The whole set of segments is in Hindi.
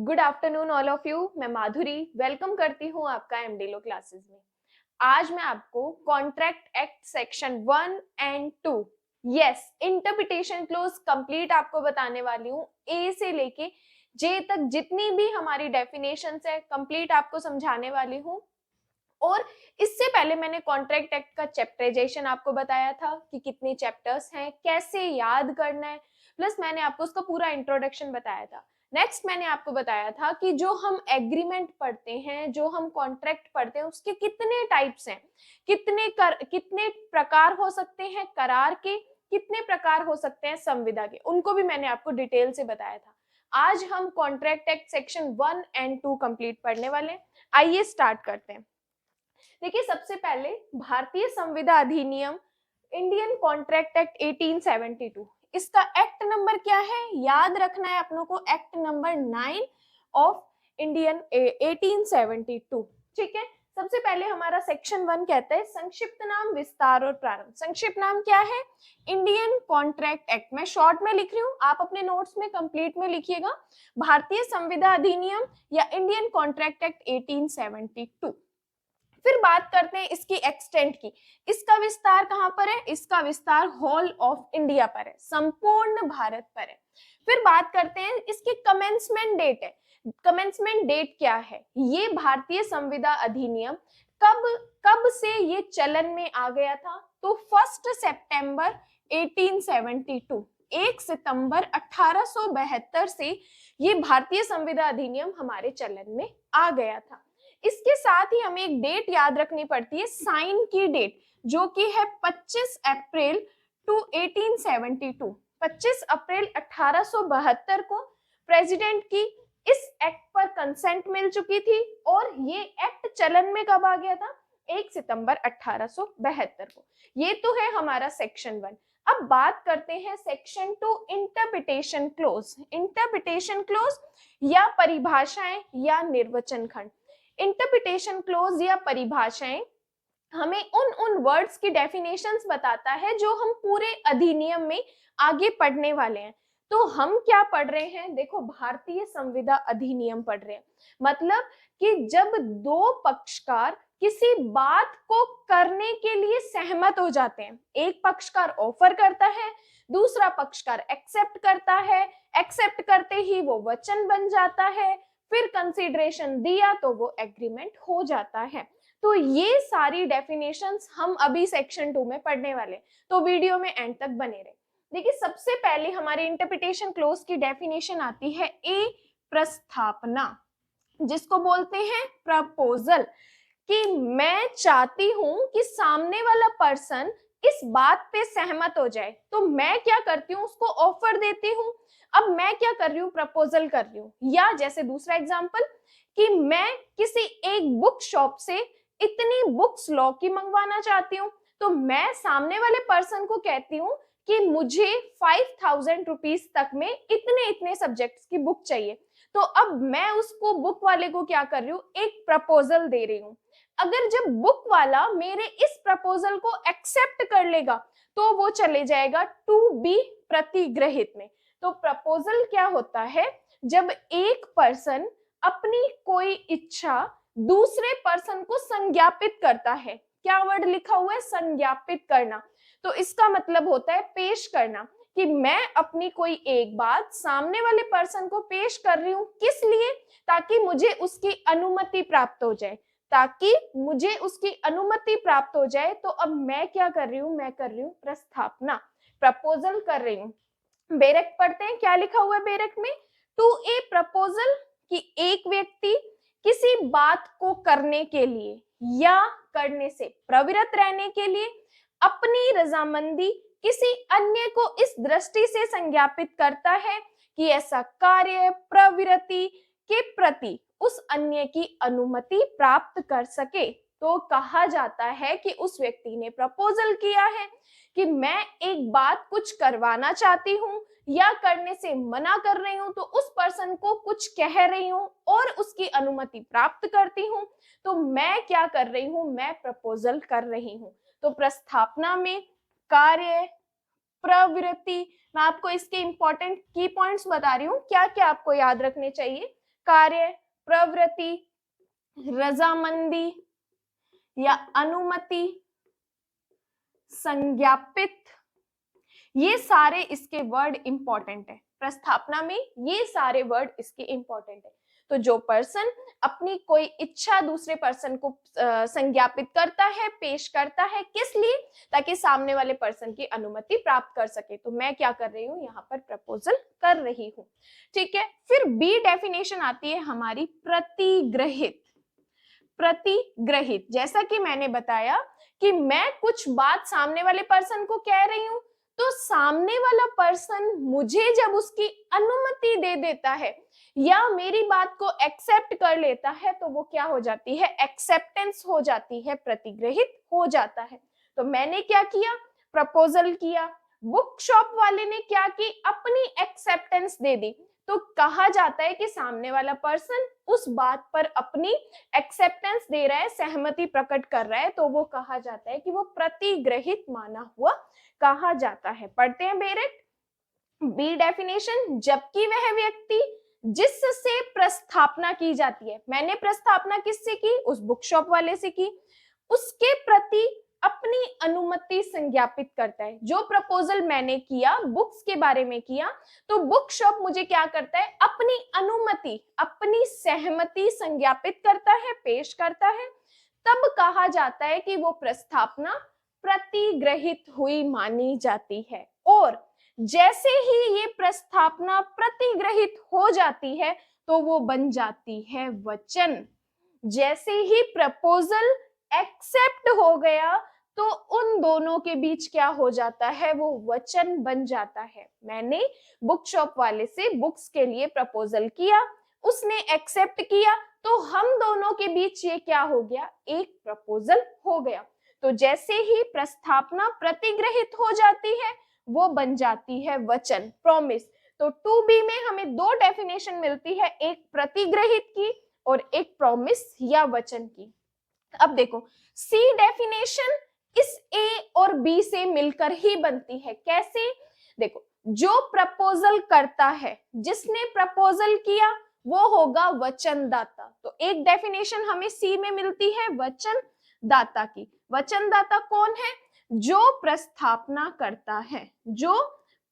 Good afternoon all of you. मैं माधुरी वेलकम करती हूँ आपका एमडीलो क्लासेस में। आज मैं आपको contract act section 1 and 2 yes interpretation close complete आपको बताने वाली हूँ। ए से लेके जे तक जितनी भी हमारी डेफिनेशंस है कंप्लीट आपको समझाने वाली हूँ। और इससे पहले मैंने कॉन्ट्रैक्ट एक्ट का चैप्टराइजेशन आपको बताया था कि कितने चैप्टर्स हैं, कैसे याद करना है, प्लस मैंने आपको उसका पूरा इंट्रोडक्शन बताया था। नेक्स्ट मैंने आपको बताया था कि जो हम एग्रीमेंट पढ़ते हैं, जो हम कॉन्ट्रैक्ट पढ़ते हैं, उसके कितने टाइप्स हैं, कितने प्रकार हो सकते हैं करार के, कितने प्रकार हो सकते हैं संविदा के, उनको भी मैंने आपको डिटेल से बताया था। आज हम contract act section 1 and 2 complete पढ़ने वाले हैं। आइए स्टार्ट करते हैं। देखिए, सबसे पहले भारतीय संविदा अधिनियम इंडियन कॉन्ट्रैक्ट एक्ट 1872, इसका एक्ट नंबर क्या है याद रखना है अपनों को, एक्ट नंबर 9 ऑफ इंडियन 1872। ठीक है, सबसे पहले हमारा सेक्शन 1 कहता है संक्षिप्त नाम, विस्तार और प्रारंभ। संक्षिप्त नाम क्या है? Indian contract act. मैं शॉर्ट में लिख रही हूँ, आप अपने नोट्स में कंप्लीट में लिखिएगा भारतीय संविदा अधिनियम या इंडियन कॉन्ट्रैक्ट एक्ट 1872। फिर बात करते हैं इसकी एक्सटेंट की। इसका विस्तार कहां पर है? इसका विस्तार होल ऑफ इंडिया पर है, संपूर्ण भारत पर है। फिर बात करते हैं इसकी कमेंसमेंट डेट है। कमेंसमेंट डेट क्या है? ये भारतीय संविदा अधिनियम कब कब से ये चलन में आ गया था? तो 1 सितंबर 1872, 1 सितंबर 1872 से ये भारतीय संविदा अधिनियम हमारे चलन में आ गया था। इसके साथ ही हमें एक डेट याद रखनी पड़ती है, साइन की डेट, जो कि है 25 अप्रैल टू 1872। 25 अप्रैल 1872 को प्रेसिडेंट की इस एक्ट पर कंसेंट मिल चुकी थी और ये एक्ट चलन में कब आ गया था? 1 सितंबर 1872 को। ये तो है हमारा सेक्शन 1। अब बात करते हैं section 2, interpretation close. Interpretation close या परिभाषाएं या निर्वचन खंड। इंटरप्रिटेशन क्लोज या परिभाषाएं हमें उन वर्ड्स की डेफिनेशंस बताता है जो हम पूरे अधिनियम में आगे पढ़ने वाले हैं। तो हम क्या पढ़ रहे हैं? देखो, भारतीय संविदा अधिनियम पढ़ रहे हैं। मतलब कि जब दो पक्षकार किसी बात को करने के लिए सहमत हो जाते हैं, एक पक्षकार ऑफर करता है, दूसरा पक्षकार एक्सेप्ट करता है, एक्सेप्ट करते ही वो वचन बन जाता है, फिर कंसीडरेशन दिया तो वो एग्रीमेंट हो जाता है। तो ये सारी डेफिनेशंस हम अभी सेक्शन 2 में पढ़ने वाले, तो वीडियो में एंड तक बने रहे। देखिए, सबसे पहले हमारे इंटरप्रिटेशन क्लोज की डेफिनेशन आती है ए, प्रस्तावना, जिसको बोलते हैं प्रपोजल, कि मैं चाहती हूं कि सामने वाला पर्सन इस बात पे सहमत हो जाए, तो मैं क्या करती हूँ? उसको ऑफर देती हूँ। अब मैं क्या कर रही हूँ? प्रपोजल कर रही हूँ। या जैसे दूसरा एग्जांपल, कि मैं किसी एक बुक शॉप से इतनी बुक्स लॉ की मंगवाना चाहती हूँ, तो मैं सामने वाले पर्सन को कहती हूँ कि मुझे 5000 रुपीज तक में इतने इतने सब्जेक्ट्स की बुक चाहिए। तो अब मैं उसको बुक वाले को क्या कर रही हूँ? एक प्रपोजल दे रही हूँ। अगर जब बुक वाला मेरे इस प्रपोजल को एक्सेप्ट कर लेगा तो वो चले जाएगा टू बी प्रतिग्रहित में। तो प्रपोजल क्या होता है? जब एक पर्सन अपनी कोई इच्छा दूसरे पर्सन को संज्ञापित करता है। क्या वर्ड लिखा हुआ है? संज्ञापित करना। तो इसका मतलब होता है पेश करना, कि मैं अपनी कोई एक बात सामने वाले पर्सन को पेश कर रही हूं। किस लिए? ताकि मुझे उसकी अनुमति प्राप्त हो जाए, ताकि मुझे उसकी अनुमति प्राप्त हो जाए। तो अब मैं क्या कर रही हूँ? मैं कर रही हूँ प्रस्थापना, प्रपोजल कर रही हूँ। बेरेक्ट पढ़ते हैं, क्या लिखा हुआ है बेरेक्ट में? टू ए प्रपोजल, कि एक व्यक्ति किसी बात को करने के लिए या करने से प्रवृत्त रहने के लिए अपनी रजामंदी किसी अन्य को इस दृष्टि से संज्ञापित करता है कि ऐसा कार्य प्रवृत्ति के प्रति उस अन्य की अनुमति प्राप्त कर सके। तो कहा जाता है कि उस व्यक्ति ने प्रपोजल किया है कि मैं एक बात कुछ करवाना चाहती हूँ या करने से मना कर रही हूँ, तो उस पर्सन को कुछ कह रही हूँ और उसकी अनुमति प्राप्त करती हूँ। तो मैं क्या कर रही हूँ? मैं प्रपोजल कर रही हूँ। तो प्रस्थापना में कार्य, प्रवृत्ति, मैं आपको इसके इंपॉर्टेंट की पॉइंट्स बता रही हूँ, क्या क्या आपको याद रखने चाहिए। कार्य, प्रवृत्ति, रजामंदी या अनुमति, संज्ञापित, ये सारे इसके वर्ड इंपॉर्टेंट है। प्रस्थापना में ये सारे वर्ड इसके इंपॉर्टेंट है। तो जो पर्सन अपनी कोई इच्छा दूसरे पर्सन को संज्ञापित करता है, पेश करता है, किस लिए? ताकि सामने वाले पर्सन की अनुमति प्राप्त कर सके। तो मैं क्या कर रही हूं, यहाँ पर प्रपोजल कर रही हूं। ठीक है, फिर बी डेफिनेशन आती है हमारी प्रतिग्रहित। प्रतिग्रहित, जैसा कि मैंने बताया कि मैं कुछ बात सामने वाले पर्सन को कह रही हूं, तो सामने वाला पर्सन मुझे जब उसकी अनुमति दे देता है या मेरी बात को एक्सेप्ट कर लेता है, तो वो क्या हो जाती है, एक्सेप्टेंस हो जाती है, प्रतिग्रहित हो जाता है। तो मैंने क्या किया, प्रपोजल किया, बुक शॉप वाले ने क्या की, अपनी एक्सेप्टेंस दे दी। तो कहा जाता है कि सामने वाला पर्सन उस बात पर अपनी एक्सेप्टेंस दे रहा है, सहमति प्रकट कर रहा है, तो वो कहा जाता है कि वो प्रतिग्रहित माना हुआ कहा जाता है। पढ़ते हैं डायरेक्ट बी डेफिनेशन। जबकि वह व्यक्ति जिससे प्रस्थापना की जाती है, मैंने प्रस्थापना किससे की, उस बुक शॉप वाले से की, उसके प्रति अपनी अनुमति संज्ञापित करता है। जो प्रपोजल मैंने किया, बुक्स के बारे में किया, तो बुक शॉप मुझे क्या करता है, अपनी अनुमति, अपनी सहमति संज्ञापित करता है, पेश करता है। तब कहा जाता है कि वो प्रस्थापना प्रतिग्रहित हुई मानी जाती है। और जैसे ही ये प्रस्थापना प्रतिग्रहित हो जाती है, तो वो बन जाती है वचन। जैसे ही प्रपोजल एक्सेप्ट हो गया, तो उन दोनों के बीच क्या हो जाता है, वो वचन बन जाता है। मैंने बुक शॉप वाले से बुक्स के लिए प्रपोजल किया, उसने एक्सेप्ट किया, तो हम दोनों के बीच ये क्या हो गया, एक प्रपोजल हो गया। तो जैसे ही प्रस्थापना प्रतिग्रहित हो जाती है, वो बन जाती है वचन, प्रॉमिस। तो 2B में हमें दो डेफिनेशन मिलती है, एक प्रतिग्रहित की और एक प्रॉमिस या वचन की। अब देखो सी डेफिनेशन इस ए और बी से मिलकर ही बनती है। कैसे? देखो, जो प्रपोजल करता है, जिसने प्रपोजल किया, वो होगा वचनदाता। तो एक डेफिनेशन हमें सी में मिलती है वचनदाता की। वचनदाता कौन है? जो प्रस्थापना करता है, जो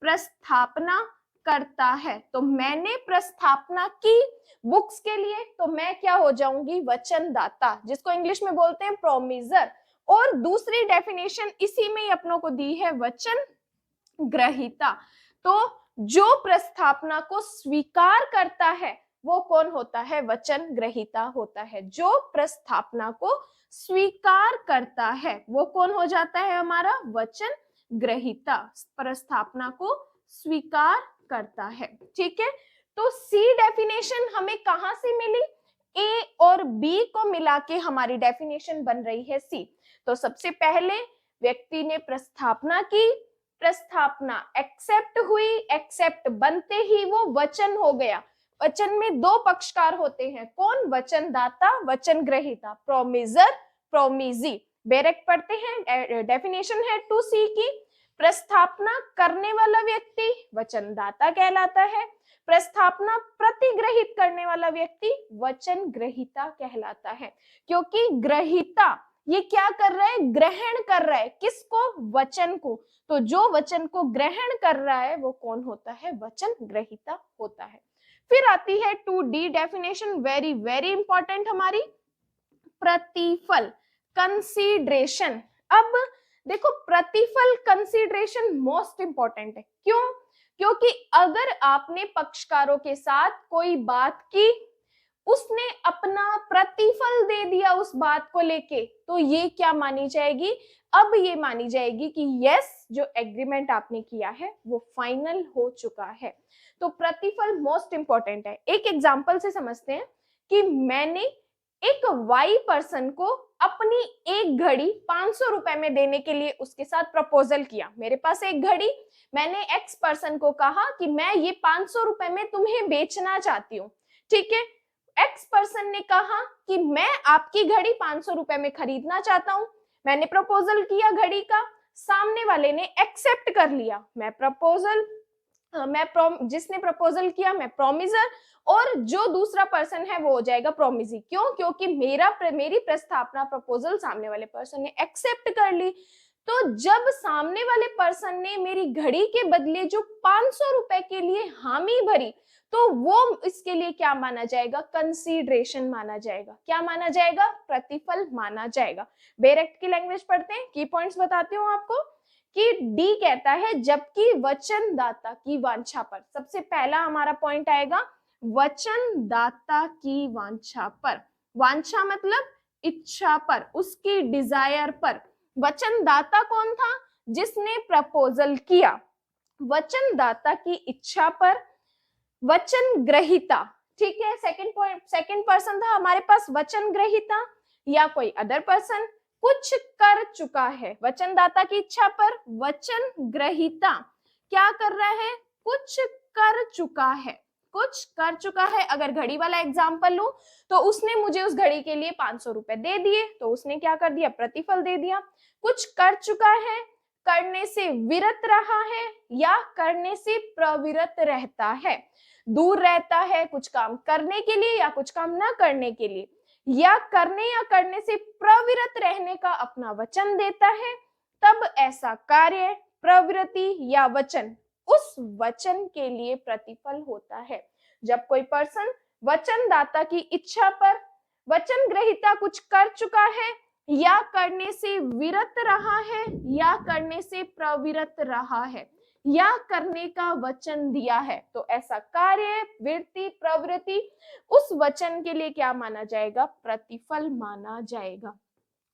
प्रस्थापना करता है। तो मैंने प्रस्थापना की बुक्स के लिए, तो मैं क्या हो जाऊंगी, वचनदाता, जिसको इंग्लिश में बोलते हैं प्रोमिजर। और दूसरी डेफिनेशन इसी में ही अपनों को दी है, वचन ग्रहीता। तो जो प्रस्थापना को स्वीकार करता है, वो कौन होता है, वचन ग्रहीता होता है। जो प्रस्थापना को स्वीकार करता है, वो कौन हो जाता है, हमारा वचन ग्रहीता। प्रस्थापना को स्वीकार करता है। ठीक है, तो सी डेफिनेशन हमें कहां से मिली, ए और बी को मिला के हमारी डेफिनेशन बन रही है सी। तो सबसे पहले व्यक्ति ने प्रस्थापना की, प्रस्थापना एक्सेप्ट हुई, एक्सेप्ट बनते ही वो वचन हो गया। वचन में दो पक्षकार होते हैं, कौन, वचनदाता, वचन ग्रहीता, प्रोमिजर, प्रोमिजी। डायरेक्ट पढ़ते हैं, डेफिनेशन है 2C की। प्रस्थापना करने वाला व्यक्ति वचनदाता कहलाता है, प्रस्थापना प्रतिग्रहित करने वाला व्यक्ति वचन ग्रहीता कहलाता है। क्योंकि ग्रहीता ये क्या कर रहा है, ग्रहण कर रहा है, किसको, वचन को। तो जो वचन को ग्रहण कर रहा है, वो कौन होता है, वचन ग्रहीता होता है। फिर आती है 2D definition, very very important हमारी, प्रतिफल, कंसीडरेशन। अब देखो, प्रतिफल, कंसीडरेशन मोस्ट इंपॉर्टेंट है। क्यों? क्योंकि अगर आपने पक्षकारों के साथ कोई बात की, उसने अपना प्रतिफल दे दिया उस बात को लेके, तो ये क्या मानी जाएगी, अब ये मानी जाएगी कि यस, जो एग्रीमेंट आपने किया है वो फाइनल हो चुका है। तो प्रतिफल मोस्ट इंपॉर्टेंट है। एक एग्जांपल से समझते हैं कि मैंने एक वाई पर्सन को अपनी एक घड़ी 500 रुपए में देने के लिए उसके साथ प्रपोजल किया। मेरे पास एक घड़ी, मैंने एक्स पर्सन को कहा कि मैं ये 500 रुपए में तुम्हें बेचना चाहती हूँ। ठीक है, एक्स पर्सन ने कहा कि मैं आपकी घड़ी 500 रुपए में खरीदना चाहता हूं। मैंने प्रपोजल किया घड़ी का, सामने वाले ने एक्सेप्ट कर लिया। मैं प्रपोजल जिसने प्रपोजल किया मैं प्रोमिजर, और जो दूसरा पर्सन है वो हो जाएगा प्रोमिजी। क्यों? क्योंकि मेरी प्रस्तावना प्रपोजल सामने वाले पर्सन ने एक्सेप्ट कर ली। तो जब सामने वाले पर्सन ने मेरी घड़ी के बदले जो 500 रुपए के लिए हामी भरी, तो वो इसके लिए क्या माना जाएगा? कंसीडरेशन माना जाएगा। क्या माना जाएगा? प्रतिफल माना जाएगा। बेरेक्ट की लैंग्वेज पढ़ते हैं, की पॉइंट्स बताती हूँ आपको कि डी कहता है जबकि वचनदाता की वांछा पर। सबसे पहला हमारा पॉइंट आएगा वचनदाता की वांछा पर। वांछा मतलब इच्छा पर, उसकी डिजायर पर। वचनदाता कौन था? जिसने प्रपोजल किया। वचनदाता की इच्छा पर वचन ग्रहीता, ठीक है, सेकंड पॉइंट, सेकंड पर्सन था हमारे पास वचन ग्रहीता या कोई अदर पर्सन कुछ कर चुका है। वचनदाता की इच्छा पर वचन ग्रहीता क्या कर रहा है? कुछ कर चुका है, कुछ कर चुका है। अगर घड़ी वाला एग्जांपल लूं तो उसने मुझे उस घड़ी के लिए 500 रुपए दे दिए, तो उसने क्या कर दिया? प्रतिफल दे दिया। कुछ कर चुका है, करने से विरत रहा है या करने से प्रविरत रहता है। दूर रहता है कुछ काम करने के लिए या कुछ काम न करने के लिए, या करने से प्रविरत रहने का अपना वचन देता है, तब ऐसा कार्य, प्रवृत्ति या वचन उस वचन के लिए प्रतिफल होता है। जब कोई पर्सन वचनदाता की इच्छा पर वचन ग्रहीता कुछ कर चुका है या करने से विरत रहा है या करने से प्रविरत रहा है या करने का वचन दिया है, तो ऐसा कार्य, वृत्ति, प्रवृत्ति उस वचन के लिए क्या माना जाएगा? प्रतिफल माना जाएगा।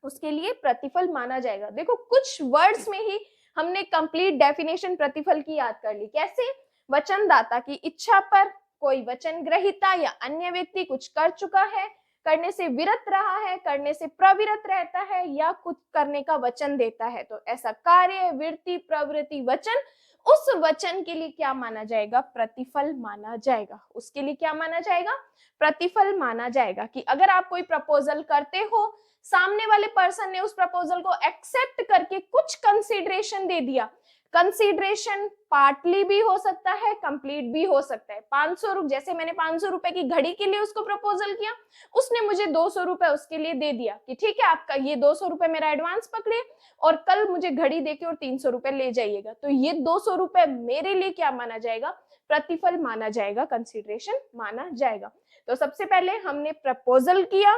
उसके लिए प्रतिफल माना जाएगा। देखो कुछ वर्ड्स में ही हमने कंप्लीट डेफिनेशन प्रतिफल की याद कर ली। कैसे? वचनदाता की इच्छा पर कोई वचन ग्रहीता या अन्य व्यक्ति कुछ कर चुका है, करने से विरत रहा है, करने से प्रविरत रहता है या कुछ करने का वचन देता है, तो ऐसा कार्य, वृत्ति, प्रवृत्ति, वचन उस वचन के लिए क्या माना जाएगा? प्रतिफल माना जाएगा। उसके लिए क्या माना जाएगा? प्रतिफल माना जाएगा। कि अगर आप कोई प्रपोजल करते हो, सामने वाले पर्सन ने उस प्रपोजल को एक्सेप्ट करके कुछ कंसीडरेशन दे दिया। कंसीडरेशन पार्टली भी हो सकता है, कंप्लीट भी हो सकता है। 500 रुपए, जैसे मैंने 500 रुपए की घड़ी के लिए उसको प्रपोजल किया, उसने मुझे 200 रुपए उसके लिए दे दिया कि ठीक है आपका ये 200 रुपए मेरा एडवांस पकड़े और कल मुझे घड़ी देके और 300 रुपए ले जाइएगा। तो ये 200 रुपए मेरे लिए क्या माना जाएगा? प्रतिफल माना जाएगा, कंसीडरेशन माना जाएगा। तो सबसे पहले हमने प्रपोजल किया,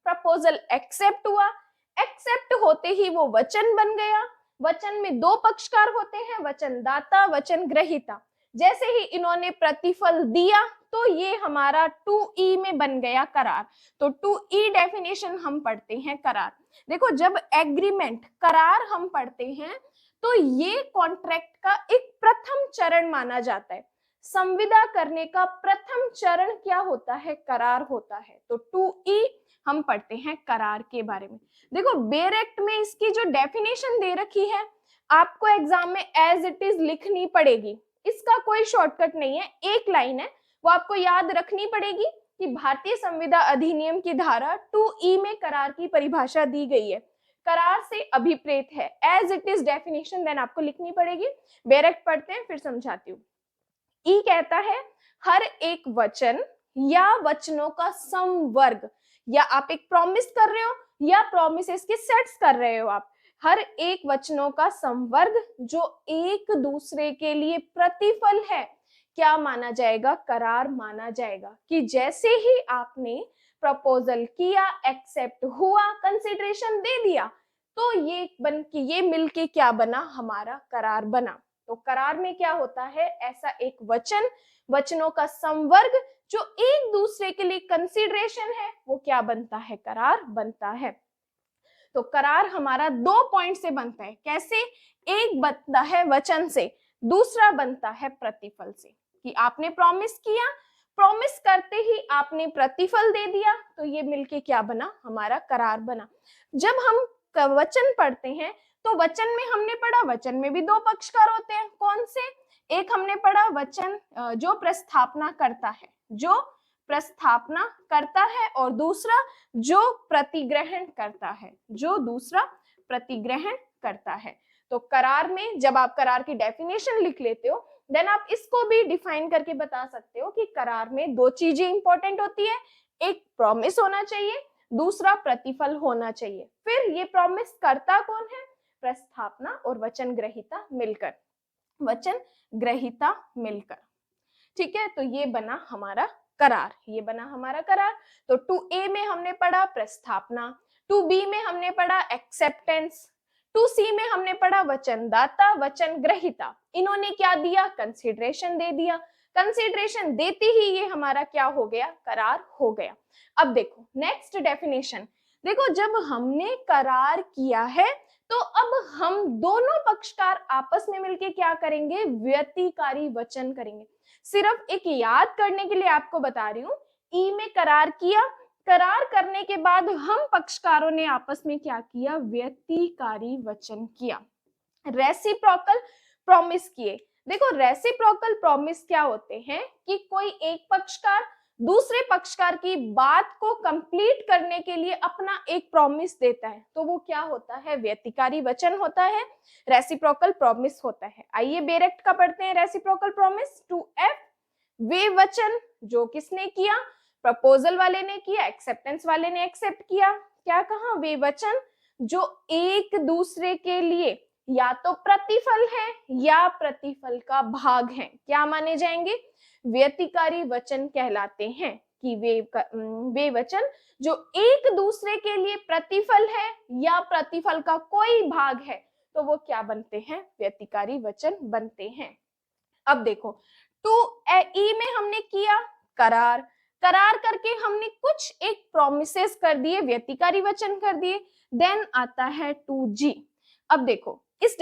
प्रपोजल एक्सेप्ट हुआ, एक्सेप्ट होते ही वो वचन बन गया। वचन में दो पक्षकार होते हैं, वचनदाता, वचन ग्रहीता। जैसे ही इन्होंने प्रतिफल दिया तो ये हमारा 2E में बन गया करार। तो 2E डेफिनेशन हम पढ़ते हैं करार। देखो जब एग्रीमेंट, करार हम पढ़ते हैं तो ये कॉन्ट्रैक्ट का एक प्रथम चरण माना जाता है। संविदा करने का प्रथम चरण क्या होता है? करार होता है। तो 2E हम पढ़ते हैं करार के बारे में। देखो बेरेक्ट में इसकी जो डेफिनेशन दे रखी है आपको एग्जाम में एज इट इज लिखनी पड़ेगी। इसका कोई शॉर्टकट नहीं है, एक लाइन है वो आपको याद रखनी पड़ेगी कि भारतीय संविदा अधिनियम की धारा 2E में करार की परिभाषा दी गई है, करार से अभिप्रेत है। As it is definition then आपको लिखनी पड़ेगी। बेरेक्ट पढ़ते हैं फिर समझाती हूँ। ई कहता है हर एक वचन या वचनों का समवर्ग, या आप एक प्रॉमिस कर रहे हो या प्रोमिसेस के सेट्स कर रहे हो, आप हर एक वचनों का समवर्ग जो एक दूसरे के लिए प्रतिफल है, क्या माना जाएगा? करार माना जाएगा। कि जैसे ही आपने प्रपोजल किया, एक्सेप्ट हुआ, कंसिडरेशन दे दिया, तो ये मिलके क्या बना? हमारा करार बना। तो करार में क्या होता है? ऐसा एक वचन, वचनों का समवर्ग जो एक दूसरे के लिए कंसीडरेशन है, वो क्या बनता है? करार बनता है। तो करार हमारा 2 पॉइंट से बनता है। कैसे? एक बनता है वचन से, दूसरा बनता है प्रतिफल से। कि आपने प्रॉमिस किया, प्रॉमिस करते ही आपने प्रतिफल दे दिया, तो ये मिलके क्या बना? हमारा करार बना। जब हम वचन पढ़ते हैं तो वचन में हमने पढ़ा, वचन में भी 2 पक्षकार होते हैं। कौन से? एक हमने पढ़ा वचन जो प्रस्थापना करता है, जो प्रस्थापना करता है, और दूसरा जो प्रतिग्रहण करता है, जो दूसरा प्रतिग्रहण करता है। तो करार में जब आप करार की डेफिनेशन लिख लेते हो, देन आप इसको भी डिफाइन करके बता सकते हो कि करार में दो चीजें इंपॉर्टेंट होती है, एक प्रॉमिस होना चाहिए, दूसरा प्रतिफल होना चाहिए। फिर ये प्रॉमिस करता कौन है? प्रस्थापना और वचन ग्रहीता मिलकर, वचन ग्रहीता मिलकर। ठीक है, तो ये बना हमारा करार, ये बना हमारा करार। तो 2A में हमने पढ़ा प्रस्थापना, 2B में हमने पढ़ा एक्सेप्टेंस, 2C में हमने पढ़ा वचनदाता वचन ग्रहीता। इन्होंने क्या दिया? कंसीडरेशन दे दिया। कंसीडरेशन देते ही ये हमारा क्या हो गया? करार हो गया। अब देखो नेक्स्ट डेफिनेशन, देखो जब हमने करार किया है तो अब हम दोनों पक्षकार आपस में मिलके क्या करेंगे? व्यतिकारी वचन करेंगे। सिर्फ एक याद करने के लिए आपको बता रही हूं, ई में करार किया, करार करने के बाद हम पक्षकारों ने आपस में क्या किया? व्यतिकारी वचन किया, रेसिप्रोकल प्रॉमिस किए। देखो रेसिप्रोकल प्रॉमिस क्या होते हैं कि कोई एक पक्षकार दूसरे पक्षकार की बात को कंप्लीट करने के लिए अपना एक प्रॉमिस देता है, तो वो क्या होता है? व्यतिकारी वचन होता है, रेसिप्रोकल प्रॉमिस होता है। आइए बेरेक्ट का पढ़ते हैं रेसिप्रोकल प्रॉमिस। 2F, वे वचन जो किसने किया? प्रपोजल वाले ने किया, एक्सेप्टेंस वाले ने एक्सेप्ट किया। क्या कहा? वे वचन जो एक दूसरे के लिए या तो प्रतिफल है या प्रतिफल का भाग है, क्या माने जाएंगे? व्यतिकारी वचन कहलाते हैं। कि वे वचन जो एक दूसरे के लिए प्रतिफल है या प्रतिफल का कोई भाग है, तो वो क्या बनते हैं? व्यतिकारी वचन बनते हैं। अब देखो 2E में हमने किया करार, करार करके हमने कुछ एक प्रोमिसेस कर दिए, व्यतिकारी वचन कर दिए। देन आता है 2G। अब देखो इस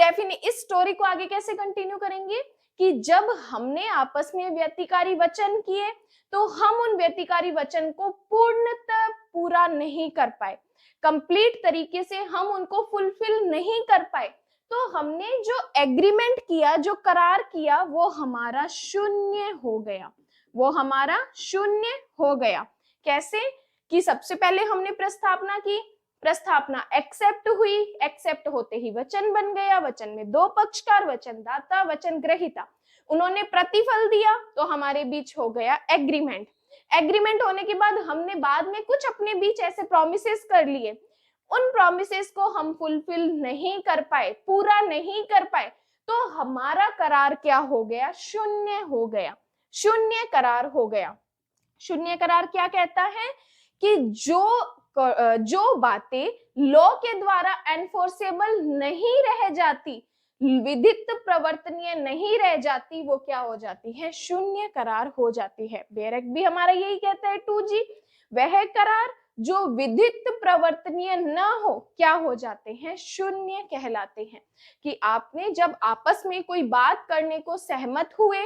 स्टोरी को आगे कैसे कंटिन्यू करेंगे कि जब हमने आपस में व्यतिकारी वचन किए तो हम उन व्यतिकारी वचन को पूर्णतः पूरा नहीं कर पाए, कंप्लीट तरीके से हम उनको फुलफिल नहीं कर पाए, तो हमने जो एग्रीमेंट किया, जो करार किया, वो हमारा शून्य हो गया, वो हमारा शून्य हो गया। कैसे? कि सबसे पहले हमने प्रस्थापना की, प्रस्थापना एक्सेप्ट हुई, एक्सेप्ट होते ही वचन बन गया, वचन में दो पक्षकार, वचनदाता वचन ग्रहीता, उन्होंने प्रतिफल दिया, तो हमारे बीच हो गया एग्रीमेंट। एग्रीमेंट होने के बाद हमने बाद में कुछ अपने बीच ऐसे प्रोमिसेस कर लिए, उन प्रोमिसेस को हम फुलफिल नहीं कर पाए, पूरा नहीं कर पाए, तो हमारा करार क्या हो गया? शून्य हो गया, शून्य करार हो गया। शून्य करार क्या कहता है कि जो बातें लॉ के द्वारा एनफोर्सेबल नहीं रह जाती, विधित प्रवर्तनीय नहीं रह जाती, वो क्या हो जाती है? शून्य करार हो जाती है। बेरेक भी हमारा यही कहता है 2G, वह करार जो विधित प्रवर्तनीय न हो, क्या हो जाते हैं? शून्य कहलाते हैं। कि आपने जब आपस में कोई बात करने को सहमत हुए,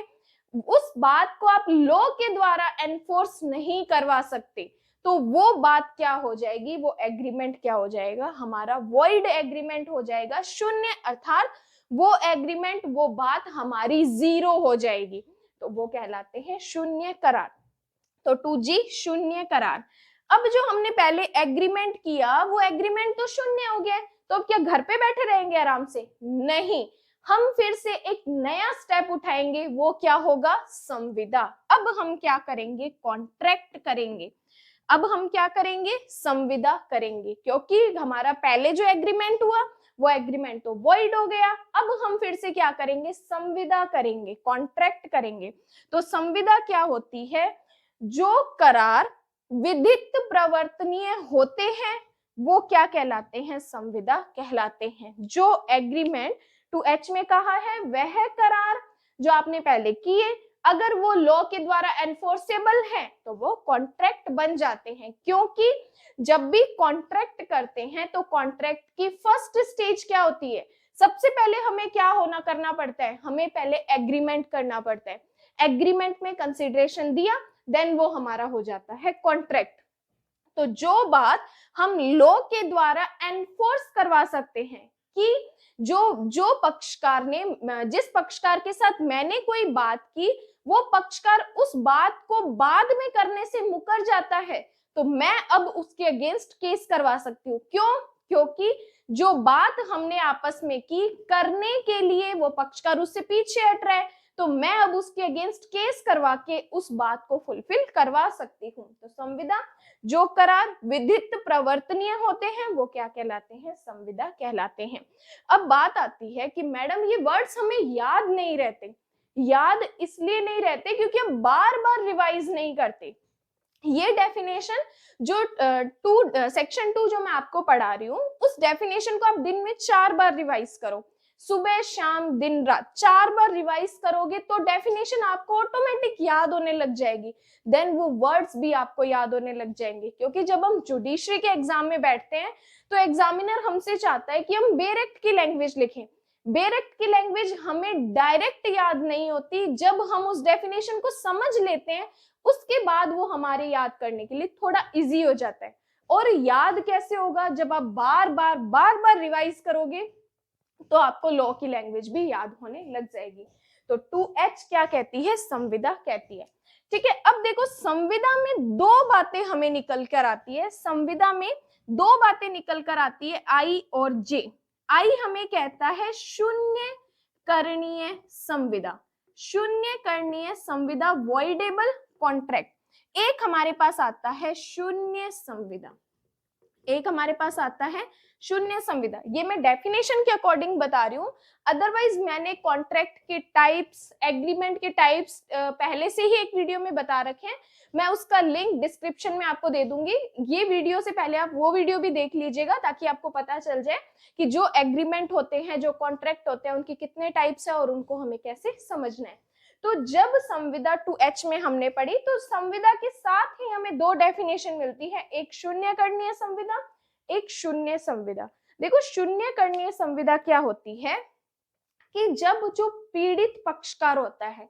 उस बात को आप लॉ के द्वारा एनफोर्स नहीं करवा सकते, तो वो बात क्या हो जाएगी? वो एग्रीमेंट क्या हो जाएगा? हमारा वॉइड एग्रीमेंट हो जाएगा, शून्य, अर्थात वो एग्रीमेंट, वो बात हमारी जीरो हो जाएगी, तो वो कहलाते हैं शून्य करार। तो 2G शून्य करार। अब जो हमने पहले एग्रीमेंट किया, वो एग्रीमेंट तो शून्य हो गया, तो अब क्या घर पे बैठे रहेंगे आराम से? नहीं, हम फिर से एक नया स्टेप उठाएंगे, वो क्या होगा? संविदा। अब हम क्या करेंगे? कॉन्ट्रैक्ट करेंगे। अब हम क्या करेंगे? संविदा करेंगे, क्योंकि हमारा पहले जो एग्रीमेंट हुआ वो एग्रीमेंट तो वॉइड हो गया। अब हम फिर से क्या करेंगे? संविदा करेंगे, कॉन्ट्रैक्ट करेंगे। तो संविदा क्या होती है? जो करार विधित प्रवर्तनीय होते हैं वो क्या कहलाते हैं? संविदा कहलाते हैं। जो एग्रीमेंट 2H में कहा है, वह करार जो आपने पहले किए, अगर वो लॉ के द्वारा एनफोर्सेबल है तो वो कॉन्ट्रैक्ट बन जाते हैं। क्योंकि जब भी कॉन्ट्रैक्ट करते हैं तो कॉन्ट्रैक्ट की फर्स्ट स्टेज क्या होती है? सबसे पहले हमें क्या करना पड़ता है? हमें पहले एग्रीमेंट करना पड़ता है। एग्रीमेंट में कंसिडरेशन दिया, देन वो हमारा हो जाता है कॉन्ट्रैक्ट। तो जो बात हम लॉ के द्वारा एनफोर्स करवा सकते हैं कि जो पक्षकार ने, जिस पक्षकार के साथ मैंने कोई बात की, वो पक्षकार उस बात को बाद में करने से मुकर जाता है, तो मैं अब उसके अगेंस्ट केस करवा सकती हूँ। क्यों? क्योंकि जो बात हमने आपस में की, करने के लिए वो पक्षकार उससे पीछे हट रहा है, तो मैं अब उसके अगेंस्ट केस करवा के उस बात को फुलफिल करवा सकती हूँ। तो संविदा जो करार विधित प्रवर्तनीय होते हैं वो क्या कहलाते हैं, संविदा कहलाते हैं। अब बात आती है कि मैडम ये वर्ड्स हमें याद नहीं रहते। याद इसलिए नहीं रहते क्योंकि हम बार बार रिवाइज नहीं करते। ये डेफिनेशन जो सेक्शन 2 जो मैं आपको पढ़ा रही हूँ, उस डेफिनेशन को आप दिन में 4 बार रिवाइज करो, सुबह शाम दिन रात 4 बार रिवाइज करोगे तो डेफिनेशन आपको ऑटोमेटिक याद होने लग जाएगी। देन वो वर्ड्स भी आपको याद होने लग जाएंगे, क्योंकि जब हम जुडिशरी के एग्जाम में बैठते हैं तो एग्जामिनर हमसे चाहता है कि हम बेरेक्ट की लैंग्वेज लिखें। बेरेक्ट की लैंग्वेज हमें डायरेक्ट याद नहीं होती, जब हम उस डेफिनेशन को समझ लेते हैं उसके बाद वो हमारे याद करने के लिए थोड़ा इजी हो जाता है। और याद कैसे होगा, जब आप बार बार रिवाइज करोगे तो आपको लॉ की लैंग्वेज भी याद होने लग जाएगी। तो 2H क्या कहती है, संविदा कहती है। ठीक है, अब देखो संविदा में दो बातें हमें निकल कर आती है। संविदा में दो बातें निकल कर आती है, I और J। I हमें कहता है शून्य करणीय संविदा, शून्य करणीय संविदा, वॉइडेबल कॉन्ट्रैक्ट। एक हमारे पास आता है शून्य संविदा, एक हमारे पास आता है शून्य संविदा। ये मैं डेफिनेशन के अकॉर्डिंग बता रही हूँ, अदरवाइज मैंने कॉन्ट्रैक्ट के टाइप्स, एग्रीमेंट के टाइप्स पहले से ही एक वीडियो में बता रखे हैं। मैं उसका लिंक डिस्क्रिप्शन में आपको दे दूंगी। ये वीडियो से पहले आप वो वीडियो भी देख लीजिएगा ताकि आपको पता चल जाए कि जो एग्रीमेंट होते हैं, जो कॉन्ट्रैक्ट होते हैं, उनके कितने टाइप्स है और उनको हमें कैसे समझना है। तो जब संविदा 2H में हमने पढ़ी तो संविदा के साथ ही हमें दो डेफिनेशन मिलती है, एक शून्य करणीय संविदा, एक शून्य संविदा। देखो शून्य करणीय संविदा क्या होती है कि जब जो पीड़ित पक्षकार होता है,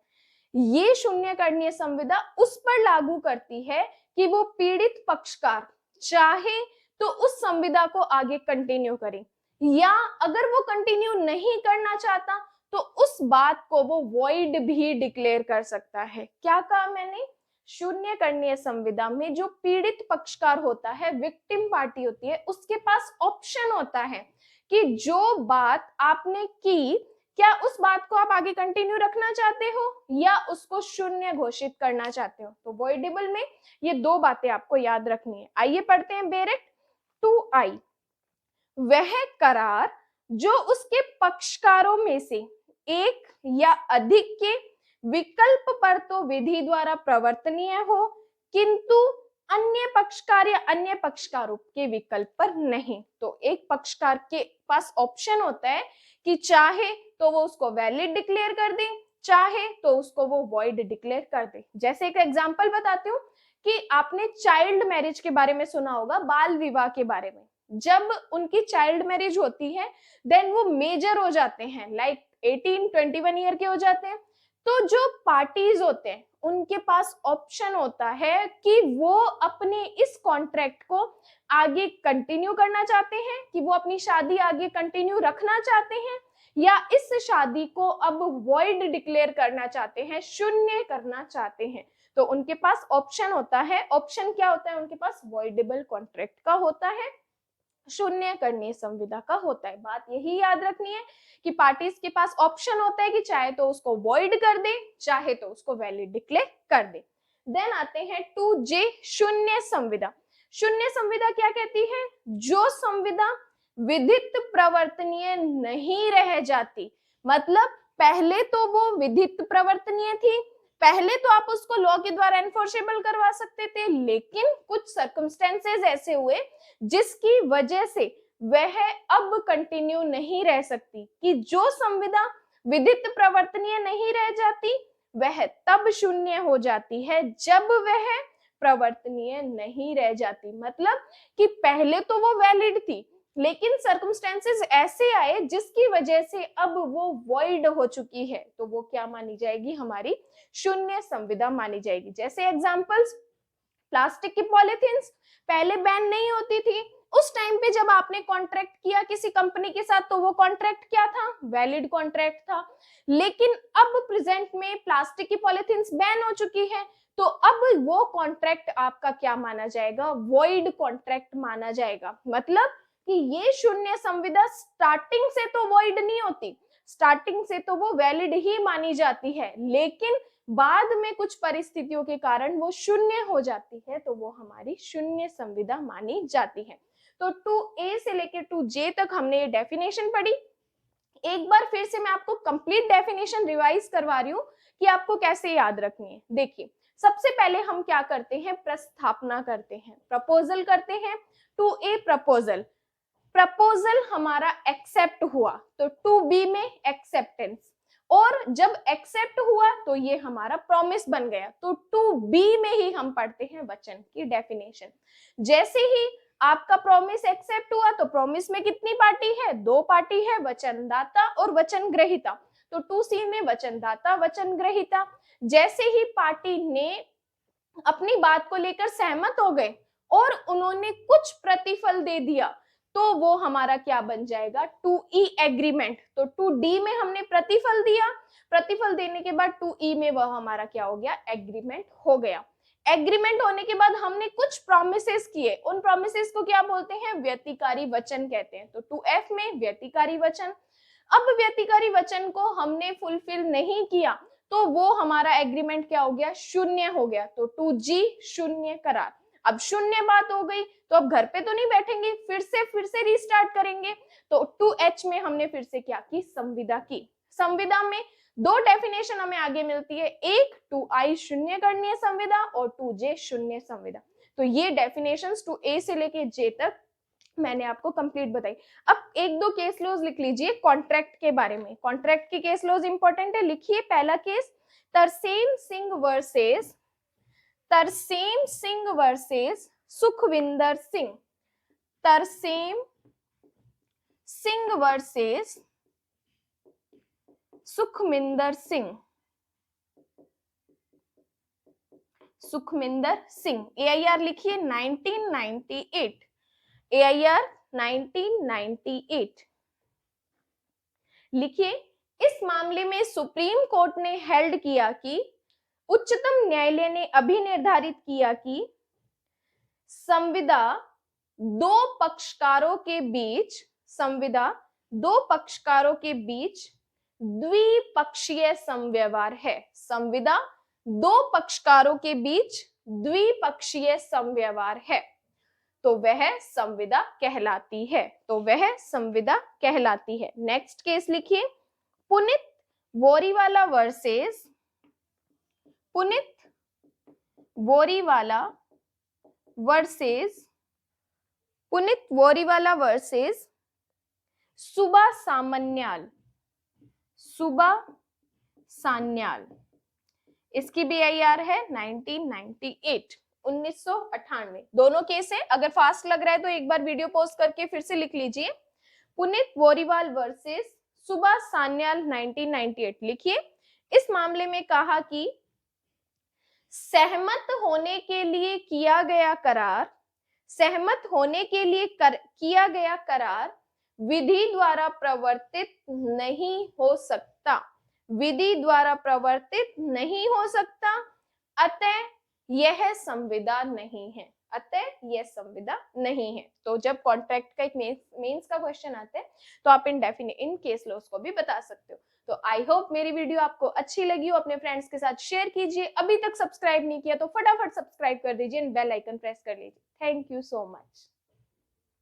ये शून्य करणीय संविदा उस पर लागू करती है कि वो पीड़ित पक्षकार चाहे तो उस संविदा को आगे कंटिन्यू करे, या अगर वो कंटिन्यू नहीं करना चाहता तो उस बात को वो वॉइड भी डिक्लेयर कर सकता है। क्या कहा मैंने, शून्य करणीय संविदा में जो पीड़ित पक्षकार होता है, विक्टिम पार्टी होती है, उसके पास ऑप्शन होता है कि जो बात आपने की, क्या उस बात को आप आगे कंटिन्यू रखना चाहते हो या उसको शून्य घोषित करना चाहते हो। तो वॉइडेबल में ये दो बातें आपको याद रखनी है। आइए पढ़ते हैं बेरेक्ट 2I। वह करार जो उसके पक्षकारों में से एक या अधिक के विकल्प पर तो विधि द्वारा प्रवर्तनीय हो, किंतु अन्य पक्षकार या अन्य पक्षकारों के विकल्प पर नहीं। तो एक पक्षकार के पास ऑप्शन होता है कि चाहे तो वो उसको वैलिड डिक्लेयर कर दे, चाहे तो उसको वो वॉइड डिक्लेयर कर दे। जैसे एक एग्जांपल बताती हूँ कि आपने चाइल्ड मैरिज के बारे में सुना होगा, बाल विवाह के बारे में। जब उनकी चाइल्ड मैरिज होती है देन वो मेजर हो जाते हैं, लाइक 18-21 ईयर के हो जाते हैं, तो जो पार्टीज होते हैं उनके पास ऑप्शन होता है कि वो अपने इस कॉन्ट्रैक्ट को आगे कंटिन्यू करना चाहते हैं, कि वो अपनी शादी आगे कंटिन्यू रखना चाहते हैं, या इस शादी को अब वॉइड डिक्लेयर करना चाहते हैं, शून्य करना चाहते हैं। तो उनके पास ऑप्शन होता है। ऑप्शन क्या होता है उनके पास, वॉइडेबल कॉन्ट्रैक्ट का होता है, शून्य करणीय संविदा का होता है। बात यही याद रखनी है कि पार्टीज के पास ऑप्शन होता है कि चाहे तो उसको वॉइड कर दे, चाहे तो उसको वैलिड डिक्लेयर कर दे। देन आते हैं 2J, शून्य संविदा। शून्य संविदा क्या कहती है, जो संविदा विधित प्रवर्तनीय नहीं रह जाती। मतलब पहले तो वो विधित प्रवर्तनीय थी, पहले तो आप उसको लॉ के द्वारा एनफोर्सेबल करवा सकते थे, लेकिन कुछ सर्कमस्टेंसेस ऐसे हुए जिसकी वजह से वह अब कंटिन्यू नहीं रह सकती, कि जो संविदा विधित प्रवर्तनीय नहीं रह जाती वह तब शून्य हो जाती है जब वह प्रवर्तनीय नहीं रह जाती। मतलब कि पहले तो वो वैलिड थी लेकिन सर्कमस्टेंसेस ऐसे आए जिसकी वजह से अब वो वॉइड हो चुकी है, तो वो क्या मानी जाएगी, हमारी शून्य संविदा मानी जाएगी। जैसे एग्जांपल्स, प्लास्टिक की पॉलिथीन्स पहले बैन नहीं होती थी, उस टाइम पे जब आपने कॉन्ट्रैक्ट किया किसी कंपनी के साथ तो वो कॉन्ट्रैक्ट क्या था, वैलिड कॉन्ट्रैक्ट था। लेकिन अब प्रेजेंट में प्लास्टिक की पॉलिथीन्स बैन हो चुकी है, तो अब वो कॉन्ट्रैक्ट आपका क्या माना जाएगा, वॉइड कॉन्ट्रैक्ट माना जाएगा। मतलब कि ये शून्य संविदा स्टार्टिंग से तो वॉइड नहीं होती, स्टार्टिंग से तो वो वैलिड ही मानी जाती है, लेकिन बाद में कुछ परिस्थितियों के कारण वो शून्य हो जाती है, तो वो हमारी शून्य संविदा मानी जाती है। तो 2A से लेकर 2J तक हमने ये डेफिनेशन पढ़ी। एक बार फिर से मैं आपको कंप्लीट डेफिनेशन रिवाइज करवा रही हूँ कि आपको कैसे याद रखनी है। देखिए, सबसे पहले हम क्या करते हैं, प्रस्थापना करते हैं, प्रपोजल करते हैं। 2A प्रपोजल, प्रपोजल हमारा एक्सेप्ट हुआ तो 2B में एक्सेप्टेंस, और जब एक्सेप्ट हुआ तो ये हमारा प्रॉमिस बन गया, तो 2B में ही हम पढ़ते हैं वचन की डेफिनेशन। जैसे ही आपका प्रॉमिस एक्सेप्ट हुआ तो प्रॉमिस में कितनी पार्टी है, 2 पार्टी है, वचनदाता और वचन ग्रहीता। तो 2C में वचनदाता वचन ग्रहीता। जैसे ही पार्टी ने अपनी बात को लेकर सहमत हो गए और उन्होंने कुछ प्रतिफल दे दिया, तो वो हमारा क्या बन जाएगा, 2E एग्रीमेंट। तो 2D में हमने प्रतिफल दिया, प्रतिफल देने के बाद 2E में वह हमारा क्या हो गया, एग्रीमेंट हो गया। एग्रीमेंट होने के बाद हमने कुछ प्रोमिसेस किए, उन प्रोमिसेस को क्या बोलते हैं, व्यतिकारी वचन कहते हैं। तो 2F में व्यतिकारी वचन। अब व्यतिकारी वचन को हमने फुलफिल नहीं किया तो वो हमारा एग्रीमेंट क्या हो गया, शून्य हो गया। तो 2G शून्य करार। अब शून्य बात हो गई तो अब घर पे तो नहीं बैठेंगे, फिर से रीस्टार्ट करेंगे। तो 2H में हमने फिर से क्या की, संविदा की। संविदा में 2 डेफिनेशन हमें आगे मिलती है, एक 2I शून्य करनी है संविदा और 2J शून्य संविदा। तो ये डेफिनेशंस 2A से लेके J तक मैंने आपको कंप्लीट बताई। अब 1-2 केस लॉज लिख लीजिए कॉन्ट्रैक्ट के बारे में। कॉन्ट्रैक्ट की केस लॉज इंपॉर्टेंट है, लिखिए। पहला केस, Tarsem Singh versus Sukhvinder Singh. Tarsem Singh versus Sukhvinder Singh. AIR लिखिए 1998। AIR 1998 लिखिए। इस मामले में सुप्रीम कोर्ट ने हेल्ड किया कि उच्चतम न्यायालय ने अभी निर्धारित किया कि संविदा दो पक्षकारों के बीच द्विपक्षीय समव्यवहार है। संविदा 2 पक्षकारों के बीच द्विपक्षीय समव्यवहार है, तो वह संविदा कहलाती है। नेक्स्ट केस लिखिए, पुनीत बोरीवाला वर्सेस सुबा सान्याल। इसकी भी AIR है 1998। 1998 दोनों केस है। अगर फास्ट लग रहा है तो एक बार वीडियो पॉज करके फिर से लिख लीजिए। पुनीत बोरीवाल वर्सेस सुबा सान्याल 1998 लिखिए। इस मामले में कहा कि सहमत होने के लिए किया गया करार विधि द्वारा प्रवर्तित नहीं हो सकता, अतः यह संविदा नहीं है। तो जब कॉन्ट्रैक्ट का एक मेंस का क्वेश्चन आता है तो आप इन केस लॉस को भी बता सकते हो। तो आई होप मेरी वीडियो आपको अच्छी लगी हो, अपने फ्रेंड्स के साथ शेयर कीजिए। अभी तक सब्सक्राइब नहीं किया तो फटाफट सब्सक्राइब कर दीजिए, बेल आइकन प्रेस कर लीजिए। Thank you so much.